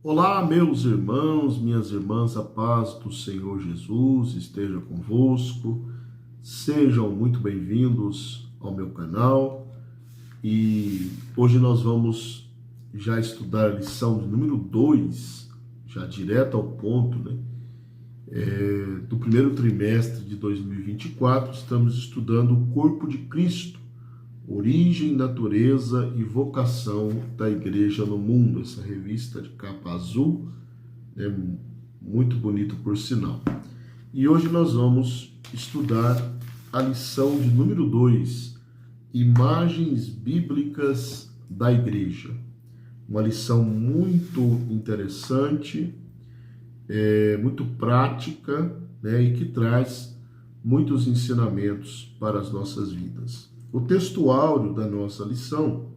Olá, meus irmãos, minhas irmãs, a paz do Senhor Jesus esteja convosco. Sejam muito bem-vindos ao meu canal. E hoje nós vamos já estudar a lição de número 2, já direto ao ponto, né? Do primeiro trimestre de 2024. Estamos estudando o corpo de Cristo, origem, natureza e vocação da igreja no mundo. Essa revista de capa azul, é muito bonito por sinal. E hoje nós vamos estudar a lição de número 2, imagens bíblicas da igreja. Uma lição muito interessante, muito prática, né, e que traz muitos ensinamentos para as nossas vidas. O texto áureo da nossa lição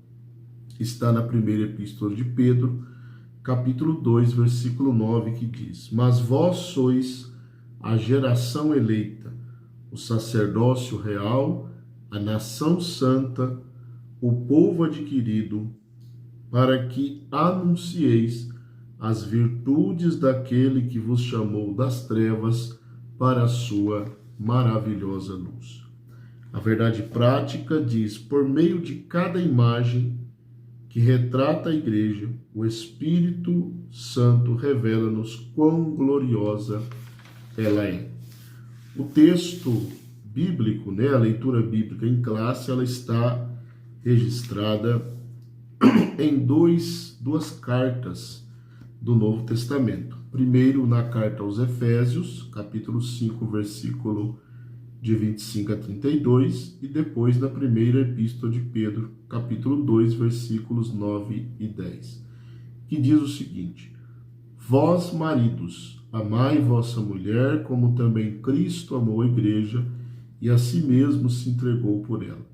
está na primeira epístola de Pedro, capítulo 2, versículo 9, que diz: Mas vós sois a geração eleita, o sacerdócio real, a nação santa, o povo adquirido, para que anuncieis as virtudes daquele que vos chamou das trevas para a sua maravilhosa luz. A verdade prática diz: por meio de cada imagem que retrata a igreja, o Espírito Santo revela-nos quão gloriosa ela é. O texto bíblico, né, a leitura bíblica em classe, ela está registrada em duas cartas do Novo Testamento. Primeiro, na carta aos Efésios, capítulo 5, versículo de 25 a 32, e depois na primeira epístola de Pedro, capítulo 2, versículos 9 e 10, que diz o seguinte: Vós, maridos, amai vossa mulher, como também Cristo amou a igreja e a si mesmo se entregou por ela,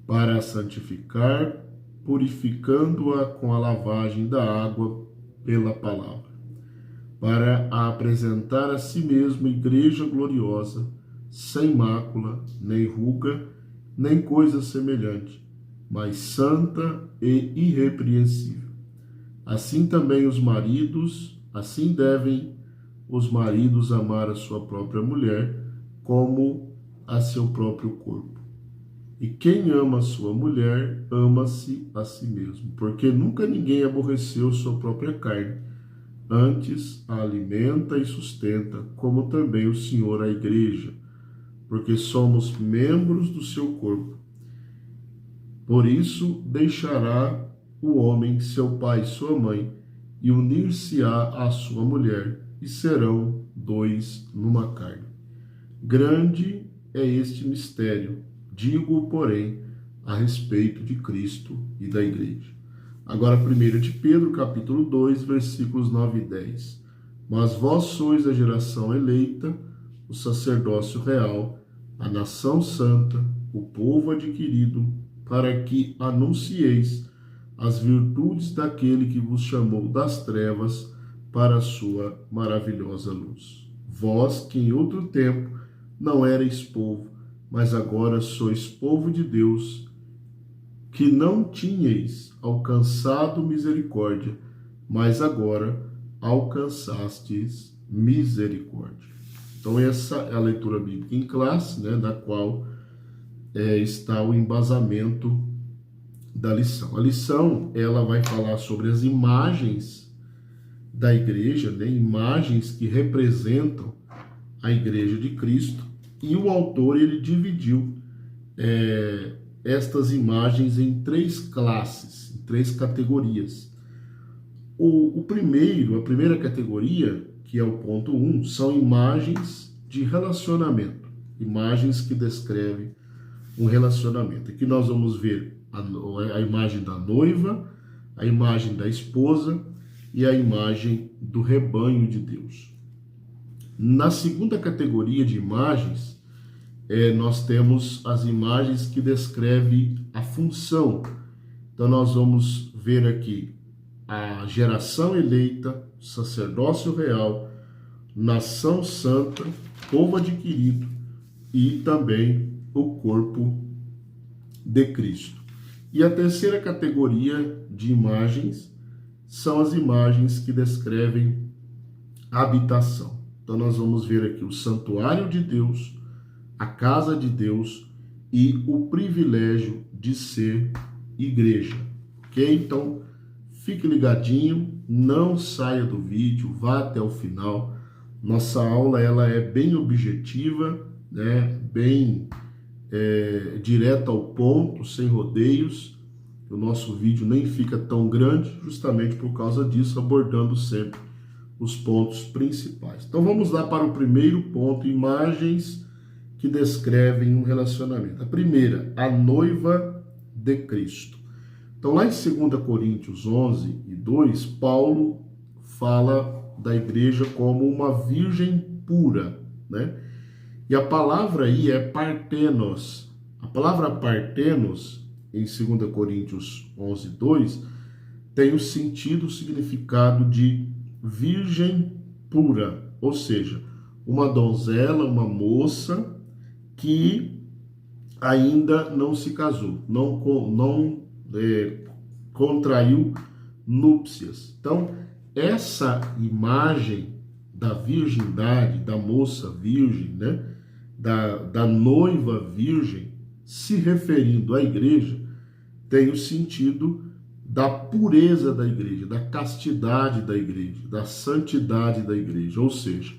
para a santificar, purificando-a com a lavagem da água pela palavra, para a apresentar a si mesmo igreja gloriosa, sem mácula, nem ruga, nem coisa semelhante, mas santa e irrepreensível. Assim também assim devem os maridos amar a sua própria mulher, como a seu próprio corpo. E quem ama a sua mulher, ama-se a si mesmo, porque nunca ninguém aborreceu sua própria carne, antes a alimenta e sustenta, como também o Senhor a igreja, porque somos membros do seu corpo. Por isso deixará o homem seu pai e sua mãe, e unir-se-á à sua mulher, e serão dois numa carne. Grande é este mistério, digo, porém, a respeito de Cristo e da igreja. Agora, 1 de Pedro, capítulo 2, versículos 9 e 10. Mas vós sois a geração eleita, o sacerdócio real, a nação santa, o povo adquirido, para que anuncieis as virtudes daquele que vos chamou das trevas para a sua maravilhosa luz. Vós que em outro tempo não erais povo, mas agora sois povo de Deus, que não tinhais alcançado misericórdia, mas agora alcançastes misericórdia. Então essa é a leitura bíblica em classe, né, da qual está o embasamento da lição. A lição, ela vai falar sobre as imagens da igreja, né, imagens que representam a igreja de Cristo, e o autor ele dividiu estas imagens em três classes, em três categorias. A primeira categoria, que é o ponto 1, são imagens de relacionamento, imagens que descrevem um relacionamento. Aqui nós vamos ver a imagem da noiva, a imagem da esposa e a imagem do rebanho de Deus. Na segunda categoria de imagens, nós temos as imagens que descrevem a função. Então nós vamos ver aqui a geração eleita, sacerdócio real, nação santa, povo adquirido e também o corpo de Cristo. E a terceira categoria de imagens são as imagens que descrevem a habitação. Então nós vamos ver aqui o santuário de Deus, a casa de Deus e o privilégio de ser igreja, ok? Então fique ligadinho, não saia do vídeo, vá até o final. Nossa aula ela é bem objetiva, né? Bem direta ao ponto, sem rodeios. O nosso vídeo nem fica tão grande, justamente por causa disso, abordando sempre os pontos principais. Então vamos lá para o primeiro ponto, imagens que descrevem um relacionamento. A primeira, a noiva de Cristo. Então lá em 2 Coríntios 11:2, Paulo fala da igreja como uma virgem pura, né? E a palavra aí é partenos. A palavra partenos, em 2 Coríntios 11:2, tem o sentido, o significado de virgem pura, ou seja, uma donzela, uma moça que ainda não se casou, não contraiu núpcias. Então, essa imagem da virgindade, da moça virgem, né, da noiva virgem, se referindo à igreja, tem o sentido da pureza da igreja, da castidade da igreja, da santidade da igreja. Ou seja,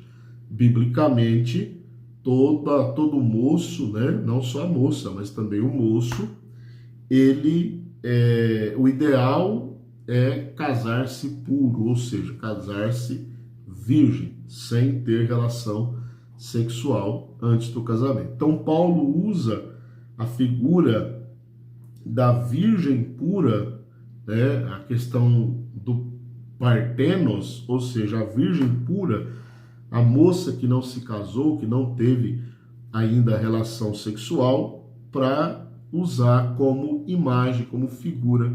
biblicamente, todo moço, né, não só a moça, mas também o moço, o ideal é casar-se puro, ou seja, casar-se virgem, sem ter relação sexual antes do casamento. Então, Paulo usa a figura da virgem pura, né, a questão do partenos, ou seja, a virgem pura, a moça que não se casou, que não teve ainda relação sexual, para usar como imagem, como figura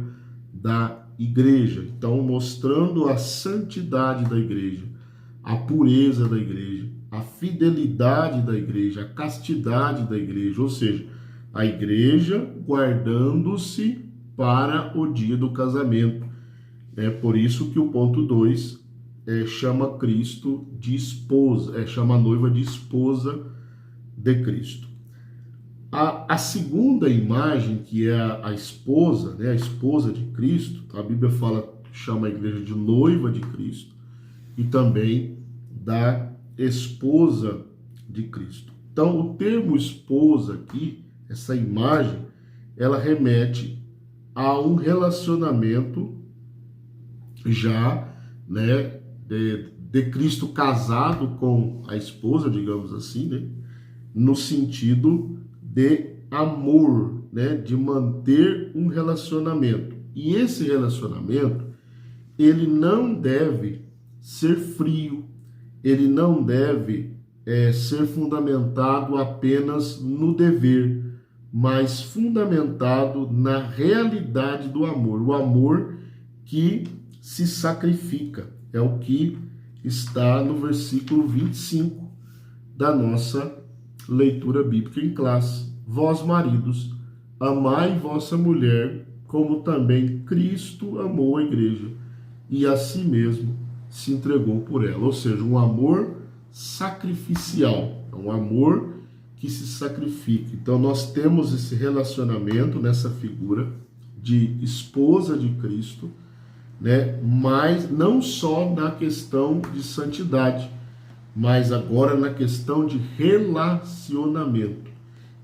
da igreja. Então, mostrando a santidade da igreja, a pureza da igreja, a fidelidade da igreja, a castidade da igreja, ou seja, a igreja guardando-se para o dia do casamento. É por isso que o ponto 2 chama Cristo de esposa, chama a noiva de esposa de Cristo. A segunda imagem, que é a esposa, né, a esposa de Cristo, a Bíblia chama a igreja de noiva de Cristo e também da esposa de Cristo. Então, o termo esposa aqui, essa imagem, ela remete a um relacionamento já, né, de Cristo casado com a esposa, digamos assim, né, no sentido de amor, né, de manter um relacionamento. E esse relacionamento, ele não deve ser frio, ele não deve ser fundamentado apenas no dever, mas fundamentado na realidade do amor, o amor que se sacrifica. É o que está no versículo 25 da nossa leitura bíblica em classe. Vós, maridos, amai vossa mulher, como também Cristo amou a igreja e a si mesmo se entregou por ela. Ou seja, um amor sacrificial, um amor que se sacrifica. Então nós temos esse relacionamento nessa figura de esposa de Cristo, né? Mas não só na questão de santidade, mas agora na questão de relacionamento.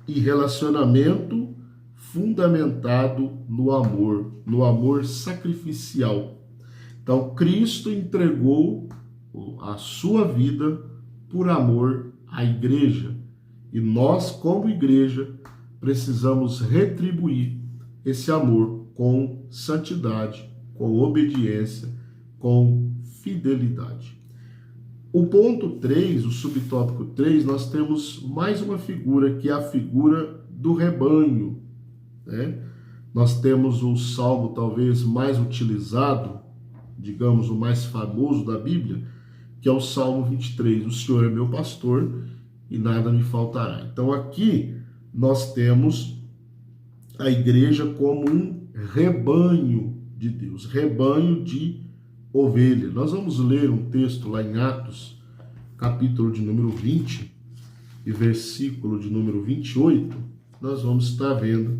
E relacionamento fundamentado no amor sacrificial. Então Cristo entregou a sua vida por amor à igreja. E nós, como igreja, precisamos retribuir esse amor com santidade, com obediência, com fidelidade. O ponto 3, o subtópico 3, nós temos mais uma figura, que é a figura do rebanho, né? Nós temos o salmo talvez mais utilizado, digamos, o mais famoso da Bíblia, que é o Salmo 23. O Senhor é meu pastor e nada me faltará. Então aqui nós temos a igreja como um rebanho de Deus, rebanho de ovelha. Nós vamos ler um texto lá em Atos, capítulo de número 20 e versículo de número 28. Nós vamos estar vendo,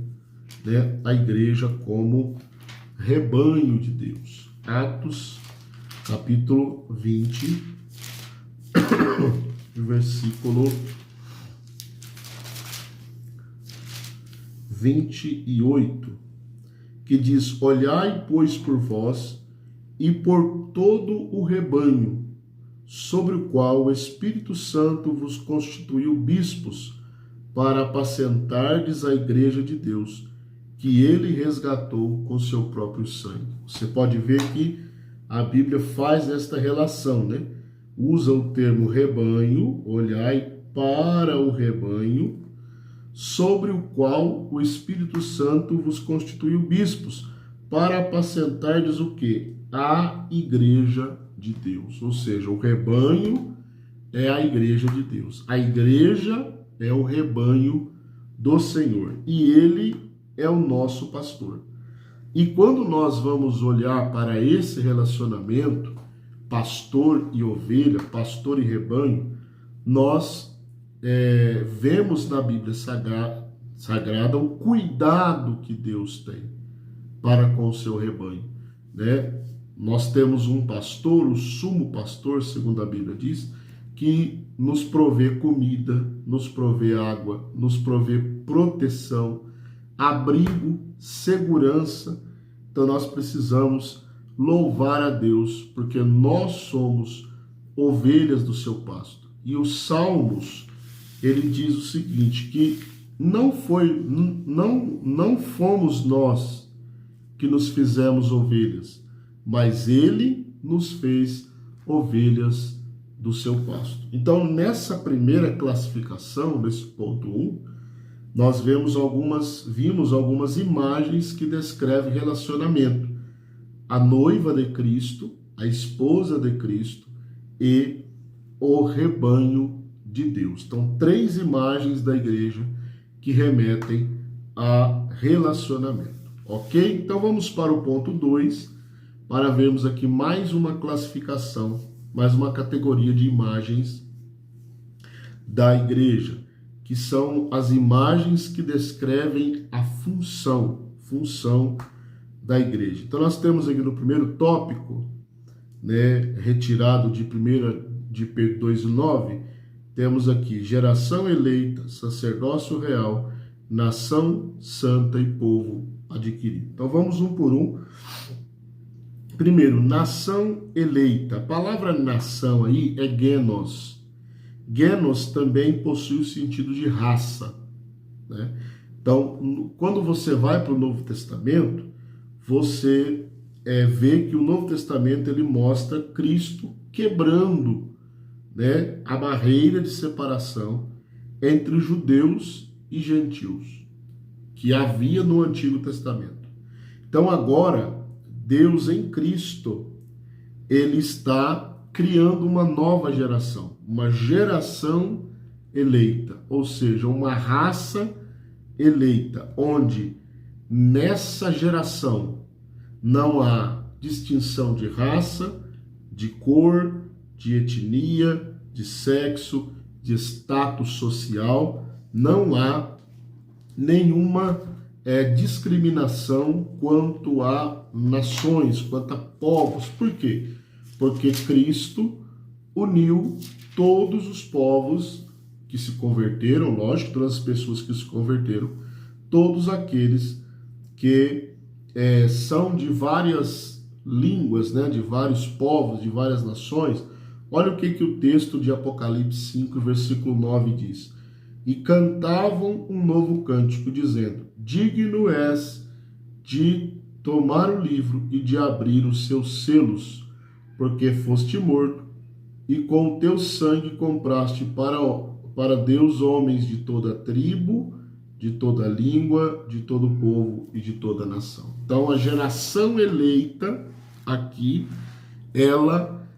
né, a igreja como rebanho de Deus. Atos, capítulo 20, versículo 28, que diz: olhai, pois, por vós e por todo o rebanho, sobre o qual o Espírito Santo vos constituiu bispos, para apacentardes a igreja de Deus, que ele resgatou com seu próprio sangue. Você pode ver que a Bíblia faz esta relação, né? Usa o termo rebanho, olhai para o rebanho, sobre o qual o Espírito Santo vos constituiu bispos, para apacentardes o quê? A igreja de Deus. Ou seja, o rebanho é a igreja de Deus. A igreja é o rebanho do Senhor. E ele é o nosso pastor. E quando nós vamos olhar para esse relacionamento, pastor e ovelha, pastor e rebanho, nós vemos na Bíblia Sagrada o cuidado que Deus tem para com o seu rebanho, né? Nós temos um pastor, o sumo pastor, segundo a Bíblia diz, que nos provê comida, nos provê água, nos provê proteção, abrigo, segurança. Então nós precisamos louvar a Deus, porque nós somos ovelhas do seu pasto. E os Salmos, ele diz o seguinte, que não fomos nós que nos fizemos ovelhas, mas ele nos fez ovelhas do seu pasto. Então, nessa primeira classificação, nesse ponto 1, nós vimos algumas imagens que descrevem relacionamento. A noiva de Cristo, a esposa de Cristo e o rebanho de Deus. Então, 3 imagens da igreja que remetem a relacionamento. Ok? Então, vamos para o ponto 2, para vermos aqui mais uma classificação, mais uma categoria de imagens da igreja, que são as imagens que descrevem a função da igreja. Então, nós temos aqui no primeiro tópico, né, retirado de 1 de Pedro 2:9, temos aqui geração eleita, sacerdócio real, nação santa e povo adquirido. Então vamos um por um. Primeiro, nação eleita. A palavra nação aí é genos. Genos também possui o sentido de raça, né? Então, quando você vai para o Novo Testamento, você vê que o Novo Testamento ele mostra Cristo quebrando, né, a barreira de separação entre judeus e gentios que havia no Antigo Testamento. Então agora, Deus em Cristo, ele está criando uma nova geração, uma geração eleita, ou seja, uma raça eleita, onde nessa geração não há distinção de raça, de cor, de etnia, de sexo, de status social, não há nenhuma discriminação quanto a nações, quanto a povos. Por quê? Porque Cristo uniu todos os povos que se converteram, lógico, todas as pessoas que se converteram, todos aqueles que são de várias línguas, né, de vários povos, de várias nações. Olha o que o texto de Apocalipse 5, versículo 9 diz. E cantavam um novo cântico, dizendo, digno és de tomar o livro e de abrir os seus selos, porque foste morto, e com o teu sangue compraste para Deus homens de toda tribo, de toda língua, de todo povo e de toda nação. Então, a geração eleita aqui, ela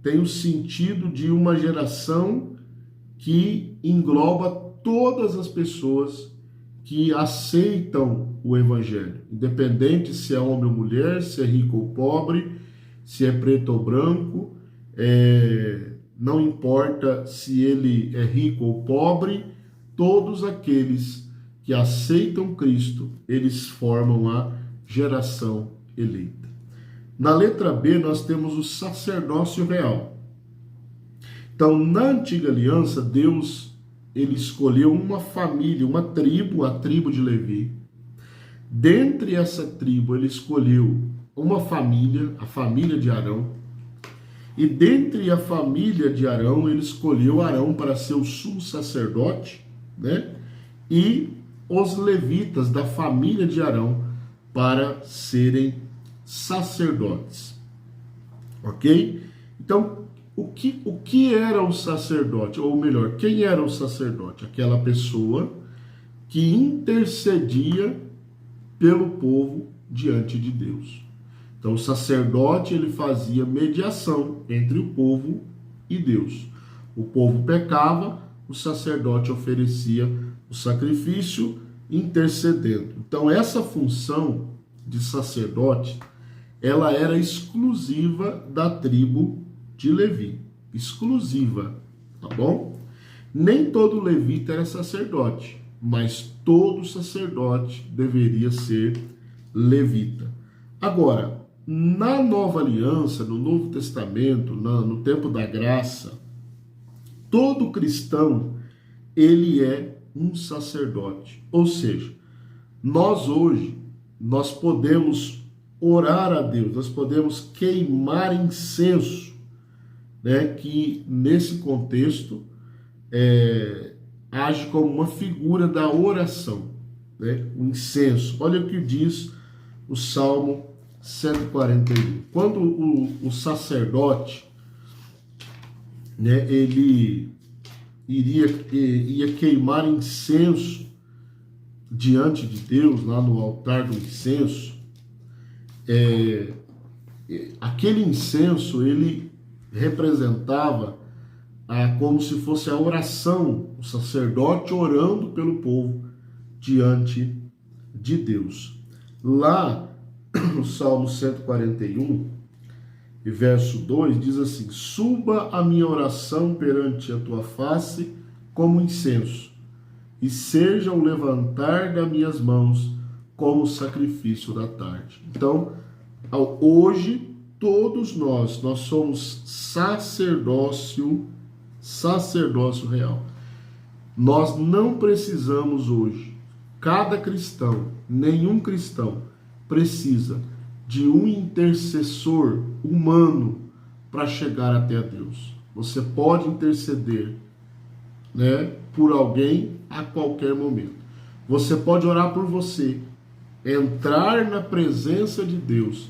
tem o sentido de uma geração que engloba todas as pessoas que aceitam o evangelho, independente se é homem ou mulher, se é rico ou pobre, se é preto ou branco, não importa se ele é rico ou pobre, todos aqueles que aceitam Cristo, eles formam a geração eleita. Na letra B, nós temos o sacerdócio real. Então, na antiga aliança, Deus, ele escolheu uma família, uma tribo, a tribo de Levi. Dentre essa tribo, ele escolheu uma família, a família de Arão. E dentre a família de Arão, ele escolheu Arão para ser o sumo sacerdote, né? E os levitas da família de Arão para serem sacerdotes. Ok? Então, o que era o sacerdote? Ou melhor, quem era o sacerdote? Aquela pessoa que intercedia pelo povo diante de Deus. Então, o sacerdote, ele fazia mediação entre o povo e Deus. O povo pecava, o sacerdote oferecia o sacrifício, intercedendo. Então, essa função de sacerdote, ela era exclusiva da tribo de Levi. Exclusiva, tá bom? Nem todo levita era sacerdote, mas todo sacerdote deveria ser levita. Agora, na Nova Aliança, no Novo Testamento, no tempo da graça, todo cristão, ele é um sacerdote. Ou seja, nós hoje, nós podemos orar a Deus, nós podemos queimar incenso, né, que nesse contexto age como uma figura da oração, né, o incenso. Olha o que diz o Salmo 141. Quando o sacerdote, né, ele ia queimar incenso diante de Deus, lá no altar do incenso, aquele incenso, ele representava como se fosse a oração, o sacerdote orando pelo povo diante de Deus. Lá no Salmo 141, e verso 2, diz assim: suba a minha oração perante a tua face como incenso, e seja o levantar das minhas mãos como sacrifício da tarde. Então, hoje, todos nós somos sacerdócio real. Nós não precisamos hoje, cada cristão, nenhum cristão, precisa de um intercessor humano para chegar até a Deus. Você pode interceder, né, por alguém a qualquer momento. Você pode orar por você, entrar na presença de Deus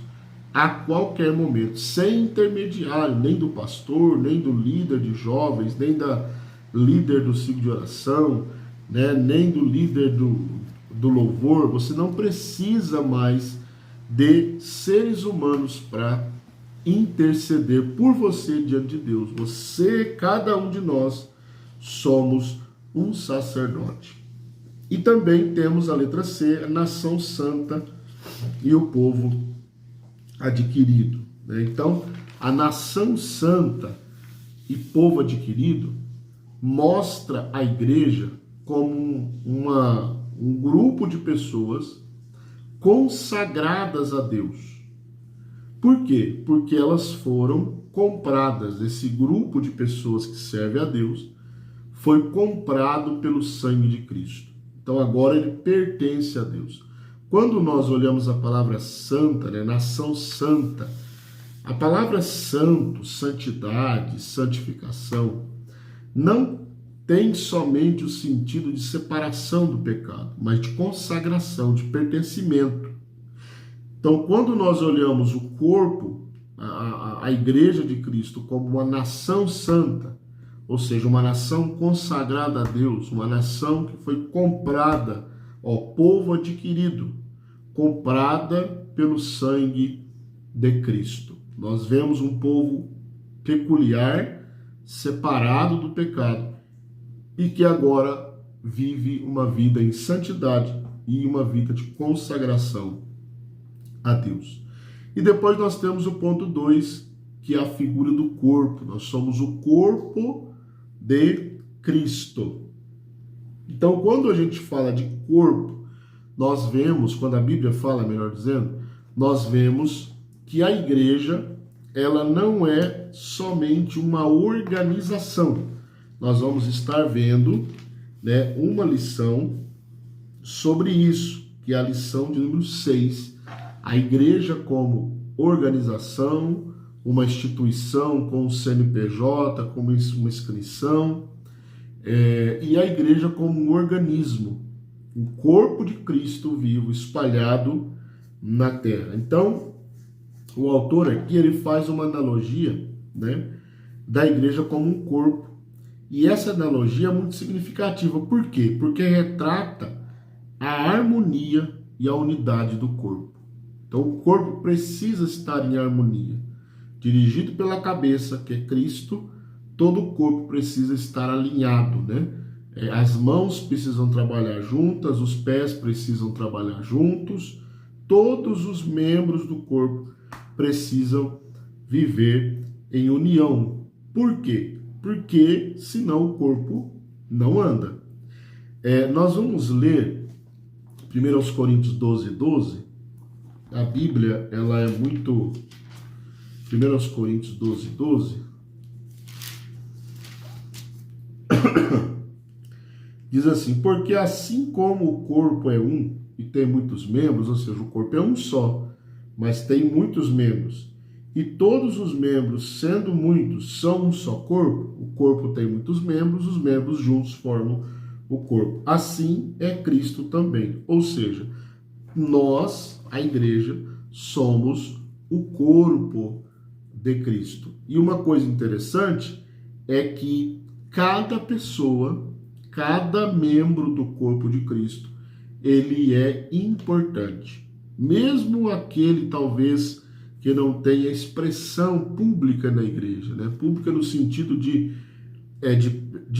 a qualquer momento, sem intermediário, nem do pastor, nem do líder de jovens, nem da líder do ciclo de oração, né, nem do líder do louvor. Você não precisa mais de seres humanos para interceder por você diante de Deus. Você, cada um de nós, somos um sacerdote. E também temos a letra C, a nação santa e o povo adquirido, né? Então, a nação santa e povo adquirido mostra a igreja como um grupo de pessoas consagradas a Deus. Por quê? Porque elas foram compradas. Esse grupo de pessoas que serve a Deus foi comprado pelo sangue de Cristo. Então agora ele pertence a Deus. Quando nós olhamos a palavra santa, né, nação santa, a palavra santo, santidade, santificação, não tem somente o sentido de separação do pecado, mas de consagração, de pertencimento. Então, quando nós olhamos o corpo, a igreja de Cristo, como uma nação santa, ou seja, uma nação consagrada a Deus, uma nação que foi comprada, povo adquirido, comprada pelo sangue de Cristo. Nós vemos um povo peculiar, separado do pecado, e que agora vive uma vida em santidade e uma vida de consagração a Deus. E depois nós temos o ponto 2, que é a figura do corpo. Nós somos o corpo de Cristo. Então, quando a gente fala de corpo, nós vemos, quando a Bíblia fala, melhor dizendo, nós vemos que a igreja, ela não é somente uma organização. Nós vamos estar vendo, né, uma lição sobre isso, que é a lição de número 6. A igreja como organização, uma instituição com o CNPJ, como uma inscrição, e a igreja como um organismo, o corpo de Cristo vivo espalhado na terra. Então, o autor aqui ele faz uma analogia, né, da igreja como um corpo. E essa analogia é muito significativa. Por quê? Porque retrata a harmonia e a unidade do corpo. Então, o corpo precisa estar em harmonia. Dirigido pela cabeça, que é Cristo, todo o corpo precisa estar alinhado, né? As mãos precisam trabalhar juntas, os pés precisam trabalhar juntos, todos os membros do corpo precisam viver em união. Por quê? Porque senão o corpo não anda. Nós vamos ler 1 Coríntios 12:12. A Bíblia, ela é muito... 1 Coríntios 12:12. Diz assim: porque assim como o corpo é um e tem muitos membros, ou seja, o corpo é um só, mas tem muitos membros, e todos os membros, sendo muitos, são um só corpo, o corpo tem muitos membros, os membros juntos formam o corpo. Assim é Cristo também. Ou seja, nós, a igreja, somos o corpo de Cristo. E uma coisa interessante é que cada pessoa, cada membro do corpo de Cristo, ele é importante. Mesmo aquele, talvez, que não tenha expressão pública na igreja, né? Pública no sentido de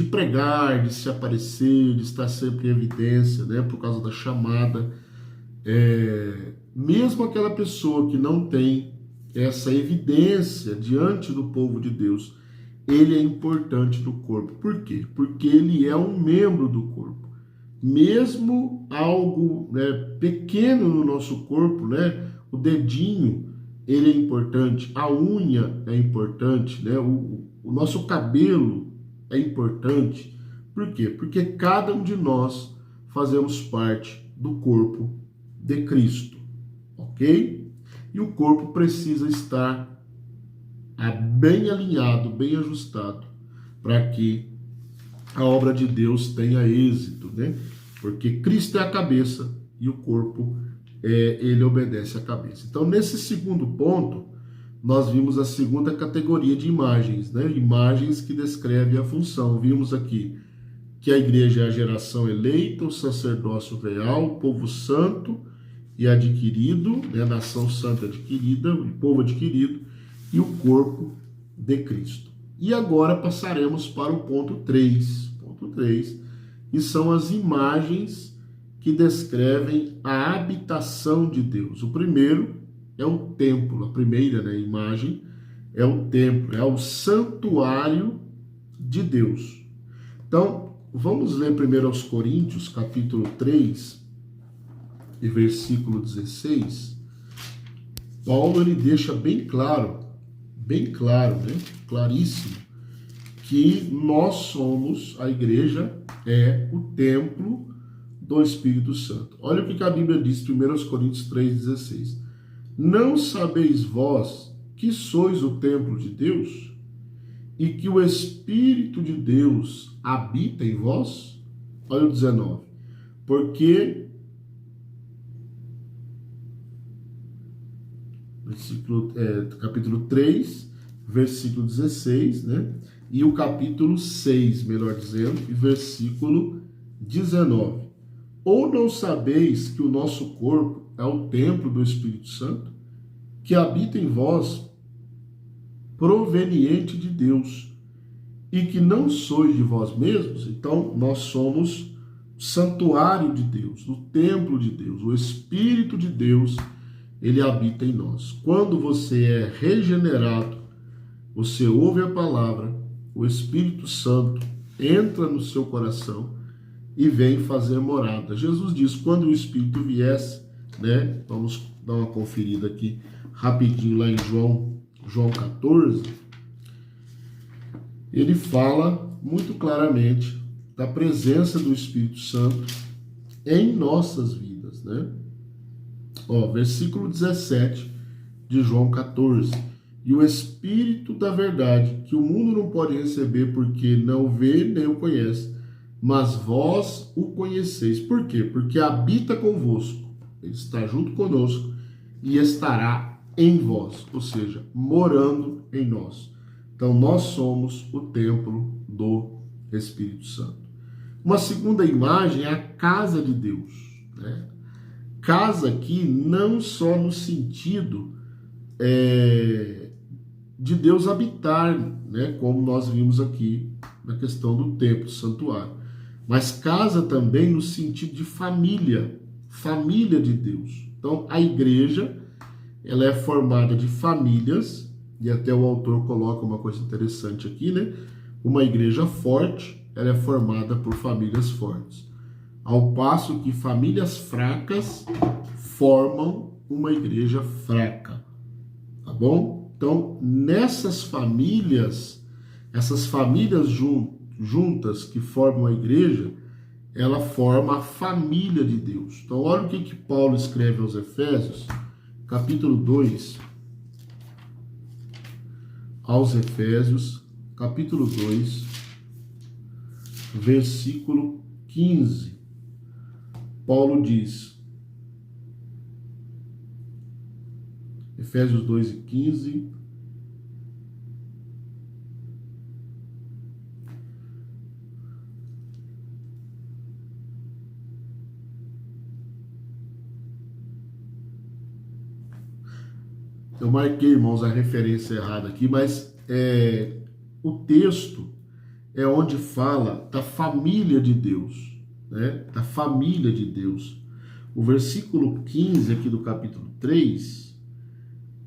pregar, de se aparecer, de estar sempre em evidência, né? Por causa da chamada. Mesmo aquela pessoa que não tem essa evidência diante do povo de Deus, ele é importante do corpo. Por quê? Porque ele é um membro do corpo. Mesmo algo, né, pequeno no nosso corpo, né, o dedinho, ele é importante, a unha é importante, né, o nosso cabelo é importante. Por quê? Porque cada um de nós fazemos parte do corpo de Cristo, ok? E o corpo precisa estar bem alinhado, bem ajustado, para que a obra de Deus tenha êxito, né? Porque Cristo é a cabeça e o corpo, ele obedece à cabeça. Então, nesse segundo ponto, nós vimos a segunda categoria de imagens, né? Imagens que descrevem a função. Vimos aqui que a igreja é a geração eleita, o sacerdócio real, o povo santo e adquirido, né? Nação santa adquirida, o povo adquirido, e o corpo de Cristo. E agora passaremos para o ponto 3. Ponto 3, que são as imagens que descrevem a habitação de Deus. O primeiro é o templo, a primeira, né, imagem é o templo, é o santuário de Deus. Então, vamos ler 1 Coríntios, capítulo 3, e versículo 16. Paulo, ele deixa bem claro, né, claríssimo, que nós somos, a igreja é o templo do Espírito Santo. Olha o que a Bíblia diz, 1 Coríntios 3,16. Não sabeis vós que sois o templo de Deus e que o Espírito de Deus habita em vós? Olha o 19. Porque, capítulo 3, versículo 16, né? E o capítulo 6, melhor dizendo, e versículo 19. Ou não sabeis que o nosso corpo é o templo do Espírito Santo, que habita em vós, proveniente de Deus, e que não sois de vós mesmos? Então, nós somos santuário de Deus, no templo de Deus. O Espírito de Deus, ele habita em nós. Quando você é regenerado, você ouve a palavra, o Espírito Santo entra no seu coração e vem fazer morada. Jesus diz, quando o Espírito viesse, né? Vamos dar uma conferida aqui rapidinho lá em João 14. Ele fala muito claramente da presença do Espírito Santo em nossas vidas, né? Versículo 17 de João 14. E o Espírito da verdade, que o mundo não pode receber porque não vê nem o conhece, mas vós o conheceis. Por quê? Porque habita convosco, ele está junto conosco e estará em vós, ou seja, morando em nós. Então nós somos o templo do Espírito Santo. Uma segunda imagem é a casa de Deus, né? Casa aqui não só no sentido de Deus habitar, né? Como nós vimos aqui na questão do templo, santuário, mas casa também no sentido de família de Deus. Então a igreja, ela é formada de famílias, e até o autor coloca uma coisa interessante aqui, né? Uma igreja forte, ela é formada por famílias fortes. Ao passo que famílias fracas formam uma igreja fraca. Tá bom? Então, nessas famílias, essas famílias juntas que formam a igreja, ela forma a família de Deus. Então, olha o que Paulo escreve aos Efésios, capítulo 2, aos Efésios, capítulo 2, versículo 15. Paulo diz, Efésios 2 e 15, eu marquei, irmãos, a referência errada aqui, mas o texto é onde fala da família de Deus, né? Da família de Deus. O versículo 15 aqui do capítulo 3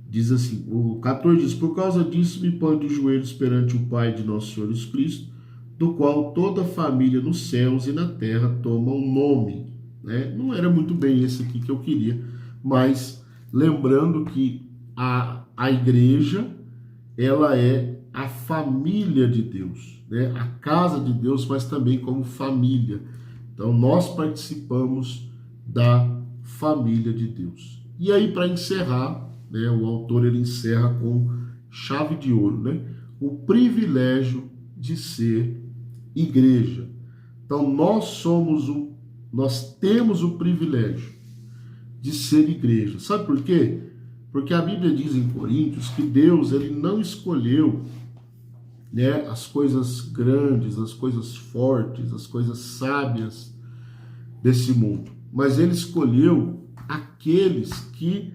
diz assim, o 14 diz, por causa disso me ponho de joelhos perante o Pai de nosso Senhor Jesus Cristo, do qual toda a família nos céus e na terra toma um nome, né? Não era muito bem esse aqui que eu queria, mas lembrando que a igreja, ela é a família de Deus, né? A casa de Deus, mas também como família. Então nós participamos da família de Deus. E aí, para encerrar, né, o autor ele encerra com chave de ouro, né? O privilégio de ser igreja. Então nós temos o privilégio de ser igreja. Sabe por quê? Porque a Bíblia diz em Coríntios que Deus, ele não escolheu, né, as coisas grandes, as coisas fortes, as coisas sábias desse mundo, mas ele escolheu aqueles que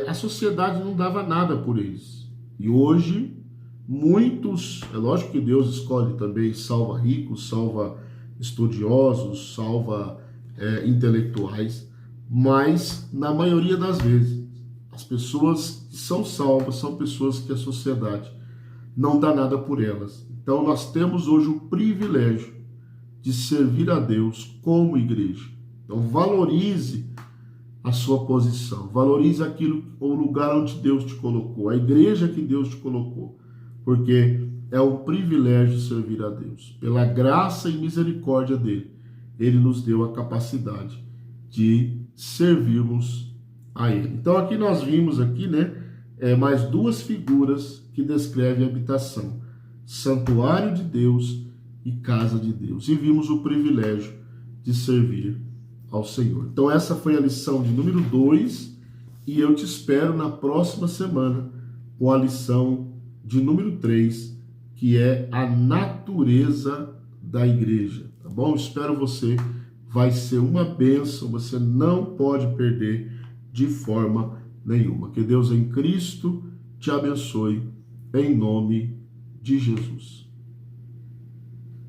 a sociedade não dava nada por eles. E hoje, muitos, é lógico que Deus escolhe também, salva ricos, salva estudiosos, salva intelectuais, mas na maioria das vezes, as pessoas que são salvas são pessoas que a sociedade não dá nada por elas. Então nós temos hoje o privilégio de servir a Deus como igreja. Então valorize a sua posição, valorize o lugar onde Deus te colocou, a igreja que Deus te colocou, porque é um privilégio servir a Deus. Pela graça e misericórdia dele, ele nos deu a capacidade de servirmos a ele. Então aqui nós vimos aqui, né, mais duas figuras que descrevem a habitação: santuário de Deus e casa de Deus. E vimos o privilégio de servir ao Senhor. Então essa foi a lição de número 2 e eu te espero na próxima semana com a lição de número 3, que é a natureza da igreja, tá bom? Espero você, vai ser uma bênção, você não pode perder de forma nenhuma. Que Deus em Cristo te abençoe, em nome de Jesus.